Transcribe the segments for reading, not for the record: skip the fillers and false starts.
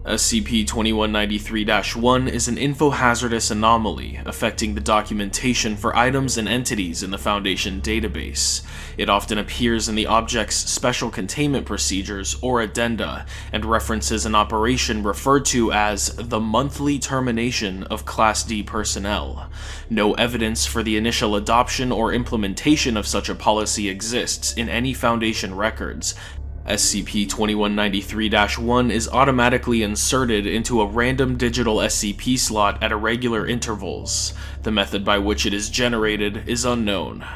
SCP-2193-1 is an infohazardous anomaly affecting the documentation for items and entities in the Foundation database. It often appears in the object's special containment procedures or addenda, and references an operation referred to as the monthly termination of Class D personnel. No evidence for the initial adoption or implementation of such a policy exists in any Foundation records. SCP-2193-1 is automatically inserted into a random digital SCP slot at irregular intervals. The method by which it is generated is unknown.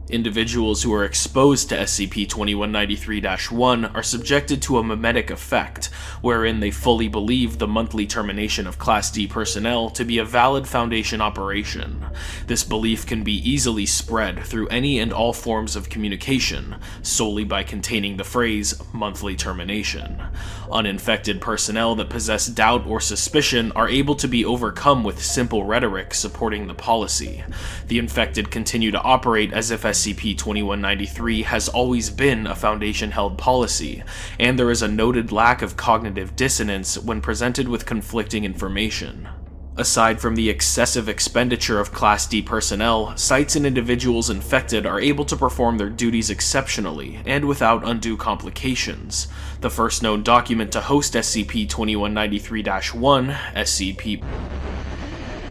Individuals who are exposed to SCP-2193-1 are subjected to a mimetic effect, wherein they fully believe the monthly termination of Class D personnel to be a valid Foundation operation. This belief can be easily spread through any and all forms of communication, solely by containing the phrase, monthly termination. Uninfected personnel that possess doubt or suspicion are able to be overcome with simple rhetoric supporting the policy. The infected continue to operate as if SCP-2193 has always been a Foundation-held policy, and there is a noted lack of cognitive dissonance when presented with conflicting information. Aside from the excessive expenditure of Class D personnel, sites and individuals infected are able to perform their duties exceptionally and without undue complications. The first known document to host SCP-2193-1, SCP,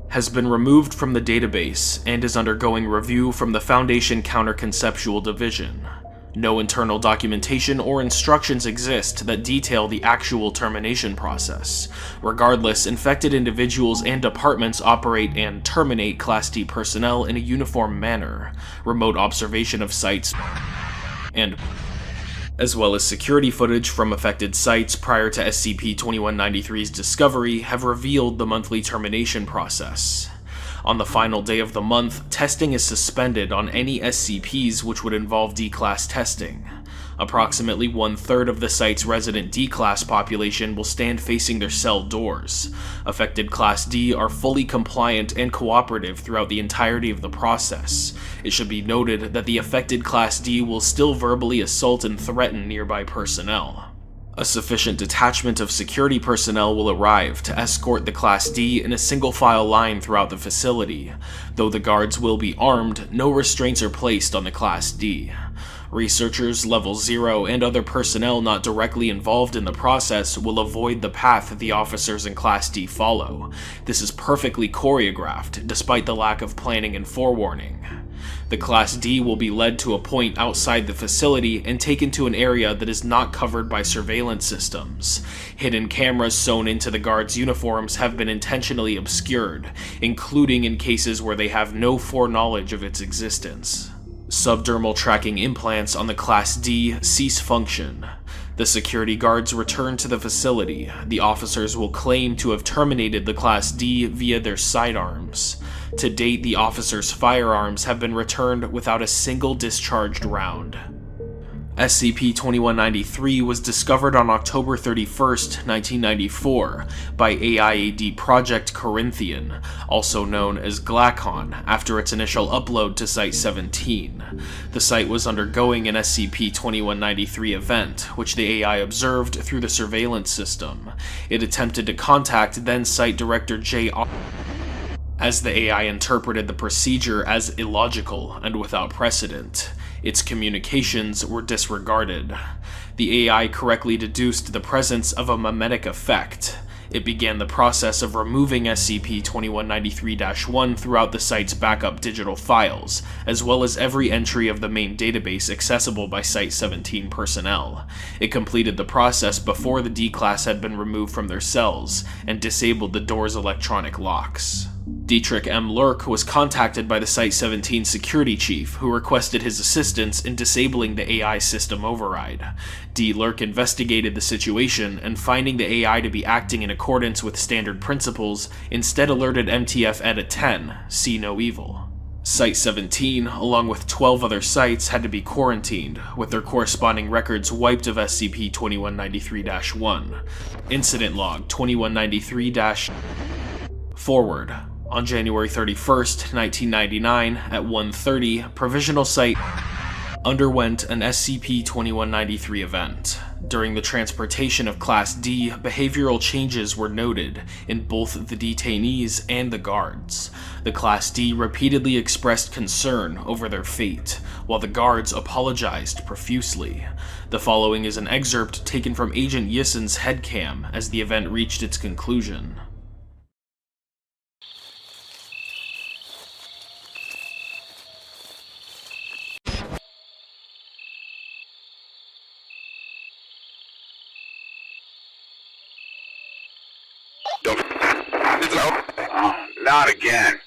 has been removed from the database and is undergoing review from the Foundation Counter-Conceptual Division. No internal documentation or instructions exist that detail the actual termination process. Regardless, infected individuals and departments operate and terminate Class D personnel in a uniform manner. Remote observation of sites and as well as security footage from affected sites prior to SCP-2193's discovery have revealed the monthly termination process. On the final day of the month, testing is suspended on any SCPs which would involve D-Class testing. Approximately 1/3 of the site's resident D-Class population will stand facing their cell doors. Affected Class D are fully compliant and cooperative throughout the entirety of the process. It should be noted that the affected Class D will still verbally assault and threaten nearby personnel. A sufficient detachment of security personnel will arrive to escort the Class D in a single-file line throughout the facility. Though the guards will be armed, no restraints are placed on the Class D. Researchers, Level 0, and other personnel not directly involved in the process will avoid the path the officers in Class D follow. This is perfectly choreographed, despite the lack of planning and forewarning. The Class D will be led to a point outside the facility and taken to an area that is not covered by surveillance systems. Hidden cameras sewn into the guards' uniforms have been intentionally obscured, including in cases where they have no foreknowledge of its existence. Subdermal tracking implants on the Class D cease function. The security guards return to the facility. The officers will claim to have terminated the Class D via their sidearms. To date, the officers' firearms have been returned without a single discharged round. SCP-2193 was discovered on October 31st, 1994, by AIAD Project Corinthian, also known as Glacon, after its initial upload to Site-17. The site was undergoing an SCP-2193 event, which the AI observed through the surveillance system. It attempted to contact then-Site Director J.R. as the AI interpreted the procedure as illogical and without precedent. Its communications were disregarded. The AI correctly deduced the presence of a mimetic effect. It began the process of removing SCP-2193-1 throughout the site's backup digital files, as well as every entry of the main database accessible by Site-17 personnel. It completed the process before the D-Class had been removed from their cells, and disabled the door's electronic locks. Dietrich M. Lurk was contacted by the Site-17 security chief, who requested his assistance in disabling the AI system override. D. Lurk investigated the situation, and finding the AI to be acting in accordance with standard principles, instead alerted MTF Edit 10, See No Evil. Site-17, along with 12 other sites, had to be quarantined, with their corresponding records wiped of SCP-2193-1. Incident Log 2193- Forward. On January 31st, 1999, at 1:30, Provisional Site underwent an SCP-2193 event. During the transportation of Class D, behavioral changes were noted in both the detainees and the guards. The Class D repeatedly expressed concern over their fate, while the guards apologized profusely. The following is an excerpt taken from Agent Yissen's headcam as the event reached its conclusion. Not again.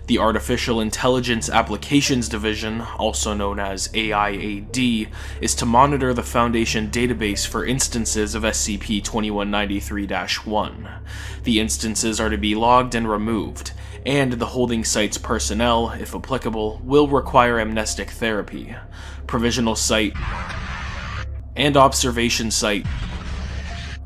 The Artificial Intelligence Applications Division, also known as AIAD, is to monitor the Foundation database for instances of SCP-2193-1. The instances are to be logged and removed, and the holding site's personnel, if applicable, will require amnestic therapy. Provisional Site and Observation Site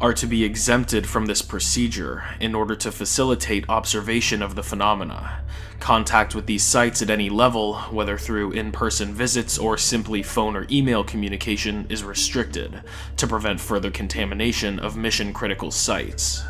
are to be exempted from this procedure in order to facilitate observation of the phenomena. Contact with these sites at any level, whether through in-person visits or simply phone or email communication, is restricted to prevent further contamination of mission-critical sites.